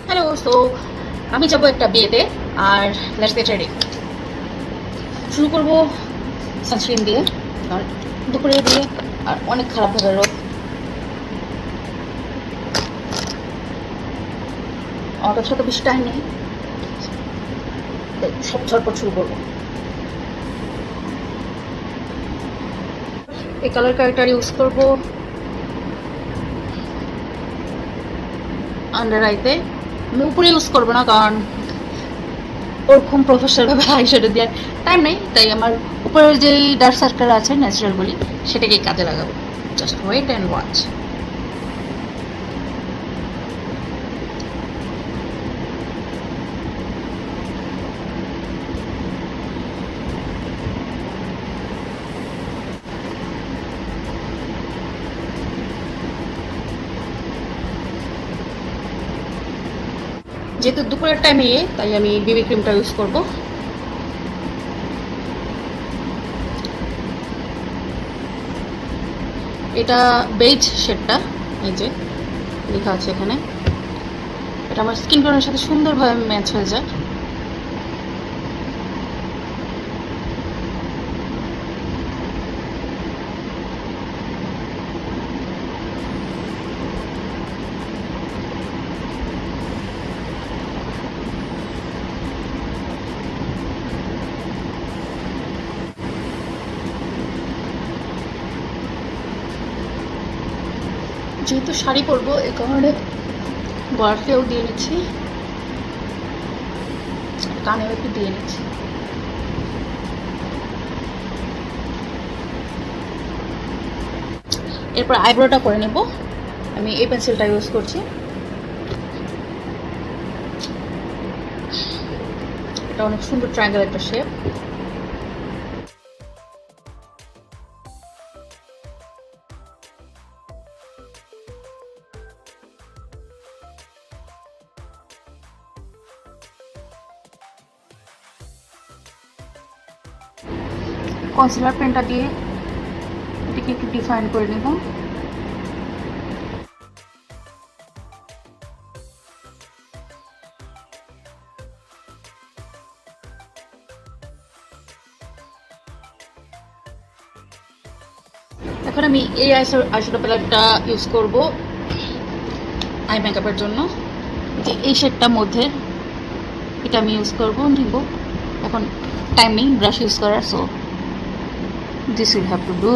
Hello, so আমি যাবো একটা বিয়েতে। আর লেটস গেট রেডি। শুরু করবো সানস্ক্রিন দিয়ে, কারণ দুপুরে দিয়ে আর অনেক খারাপ হবে রোদ। আমার কাছে তো বেশি টাইম নেই, সব ঝটপট শুরু করবো। এই কালার ক্যারেক্টার ইউজ করবো আন্ডার আইতে। আমি উপরে ইউজ করবো না, কারণ ওরকম প্রফেশনালভাবে আইশ্যাডো দেওয়ার টাইম নেই, তাই আমার উপরের যেই ডার্ক সার্কেল আছে ন্যাচারাল বলি, সেটাকেই কাজে লাগাবো। Just wait and watch. যেহেতু দুপুরের টাইমে তাই আমি বিবি ক্রিমটা ইউজ করব। এটা বেজ শেডটা, এই যে লেখা আছে এখানে। এটা আমার স্কিন টোনের সাথে সুন্দরভাবে ম্যাচ হয়ে যায়। যেহেতু শাড়ি পরবো, এই কারণে গলাতেও দিয়ে নিচ্ছি, কানেও একটু দিয়ে নিচ্ছি। এরপর আইব্রোটা করে নেব। আমি এই পেন্সিলটা ইউজ করছি। এটা অনেক সুন্দর ট্রায়াঙ্গেল একটা শেপ। কনসিলার পেনটা দিয়ে এটাকে একটু ডিফাইন করে নেব। এখন আমি এই আইশ্যাডো প্যালেটটা ইউজ করব আই মেকআপের জন্য। যে এই শেডটার মধ্যে এটা আমি ইউজ করব, নিব। এখন টাইম নেই ব্রাশ ইউজ করার, so this will have to do.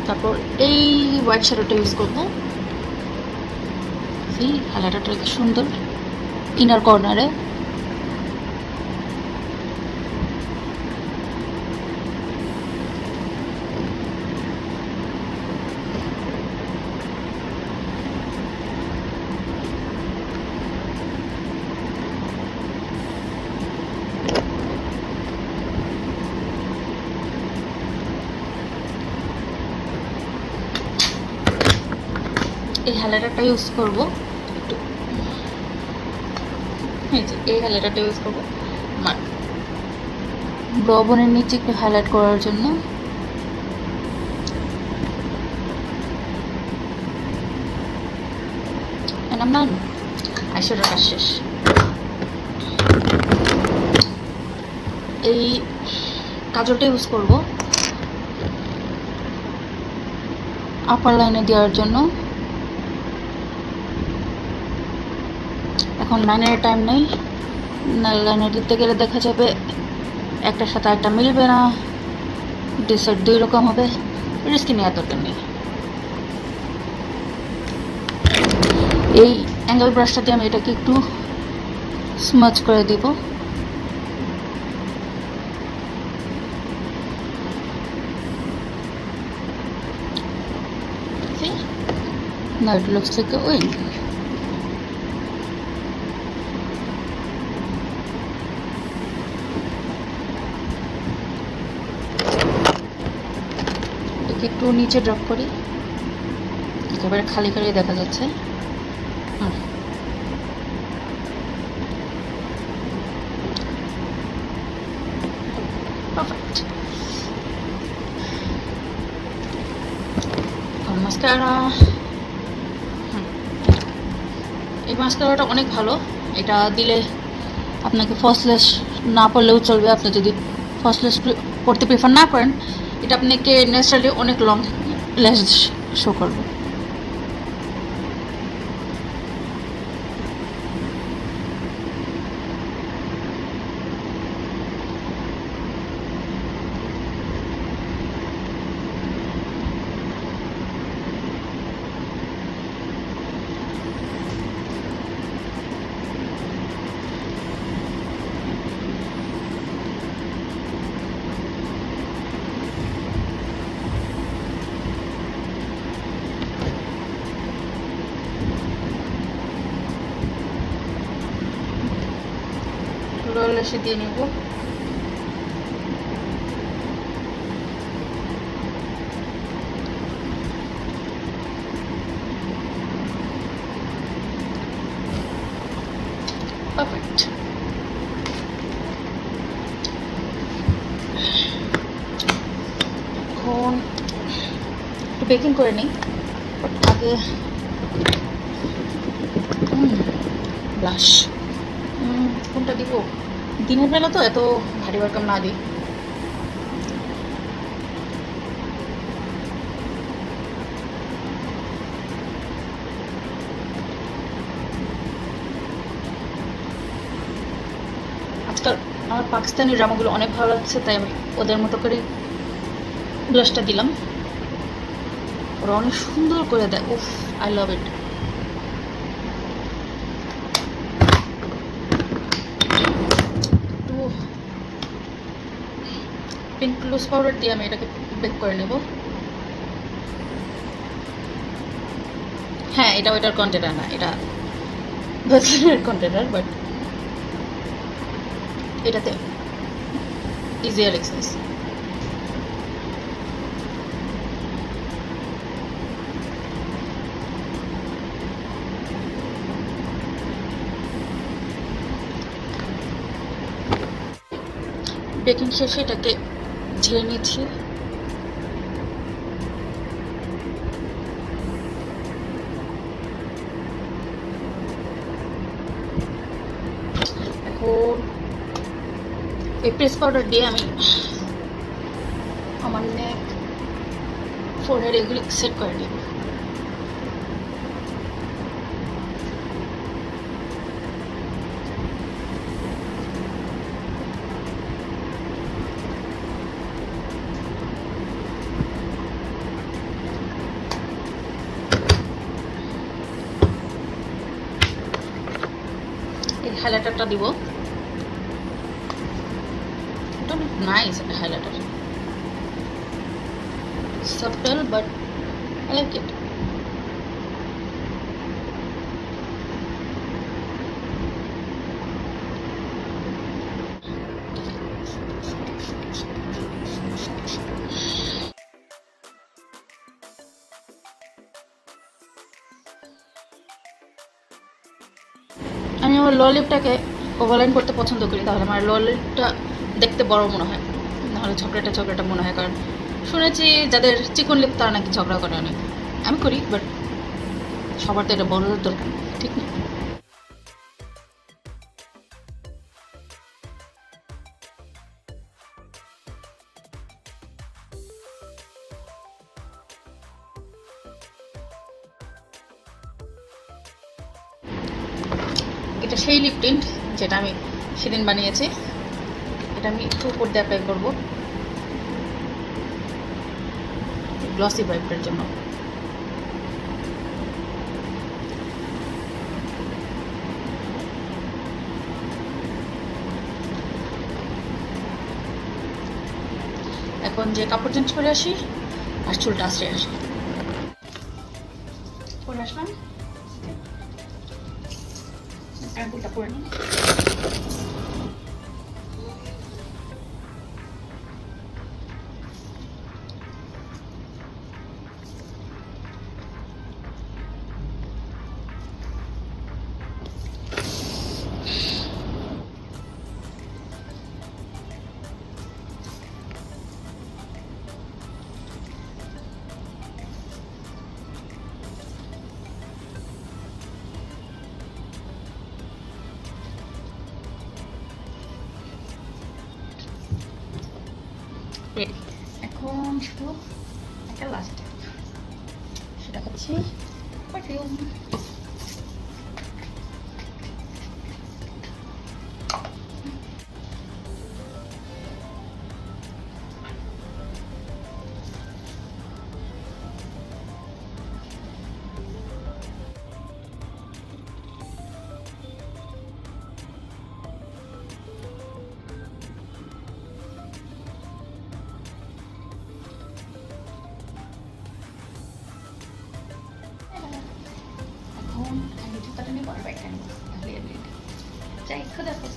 তারপর এই হোয়াইট শ্যাডোটা ইউজ করবো। এই হাইলাইটারটা কি সুন্দর ইনার কর্নারে। এই হাইলাইটারটা ইউজ করব একটু, এই হাইলাইটারটা ইউজ করব আমার ব্রো বোনের নিচে একটু হাইলাইট করার জন্য। আমার আইশ্যাডোর কাজ শেষ। এই কাজলটা ইউজ করব আপার লাইনে দেওয়ার জন্য। এখন লাইনের টাইম নেই, লাইনে দিতে গেলে দেখা যাবে একটার সাথে একটা মিলবে না, ডিসাইড দুই রকম হবে, রিস্ক নিয়ে এতটা নেই। এই অ্যাঙ্গেল ব্রাশটা দিয়ে আমি এটাকে একটু স্মাচ করে দিব। Now it looks like a wing. একটু নিচে ড্রপ করি, একেবারে খালি খালি দেখা যাচ্ছে। পারফেক্ট। মাস্কারা, এই মাস্কারাটা অনেক ভালো। এটা দিলে আপনাকে ফলস না পড়লেও চলবে। আপনি যদি ফলস পড়তে প্রেফার না করেন, এটা আপনাকে ন্যাচারালি অনেক লং ল্যাশ শো করবে। রোল এসে দিয়ে নেব। পারফেক্ট। এখন একটু বেকিং করে নিই। আগে ব্লাশ কোনটা দিব? দিনের বেলা তো এত ভারী ওয়ার্কাম না দিই। আজকাল আমার পাকিস্তানি ড্রামাগুলো অনেক ভালো লাগছে, তাই আমি ওদের মতো করে ব্লাশটা দিলাম। ওরা অনেক সুন্দর করে দেয়। উফ, I love it. Pink loose powder দিয়ে আমি এটাকে বেক করে নেব। হ্যাঁ, এটা ওইটার কন্টেনার না, এটা ভেসলিনের কন্টেনার, বাট এটাতে ইজিয়ার এক্সারসাইজ। বেকিং শেষে এটাকে ঝেড়ে নিচ্ছি। এখন এই প্রেস পাউডার দিয়ে আমি আমার নেক, ফোরহেড এগুলি সেট করে নেব। এই হাইলাইটারটা দিব। এটা অনেক নাইস একটা highlighter, subtle but I like it. আমি আমার লোয়ার লিপটাকে ওভারলাইন করতে পছন্দ করি, তাহলে আমার লোয়ার লিপটা দেখতে বড় মনে হয়, নাহলে ঝগড়াটা মনে হয়। কারণ শুনেছি যাদের চিকন লিপ তারা নাকি ঝগড়া করে অনেক। আমি করি, বাট সবার তো এটা বড় দরকার, ঠিক না? এটা সেই লিপ টিন্ট যেটা আমি সেদিন বানিয়েছি। এটা আমি একটু উপর দিয়ে অ্যাপ্লাই করবো গ্লসি ভাইবের জন্য। এখন যে কাপড় চেঞ্জ করে আসি আর চুলটা আশ্রয় আসি। করে আসলাম, আঙ্গুলটা করে নিই। রেডি। এখন শুধু একটা লাস্ট, সেটা হচ্ছে পারফিউম। এখন আমি জুতাটা নিয়ে বড় ব্যাগটা নিব, তাহলে যাই খোদা হাফেজ।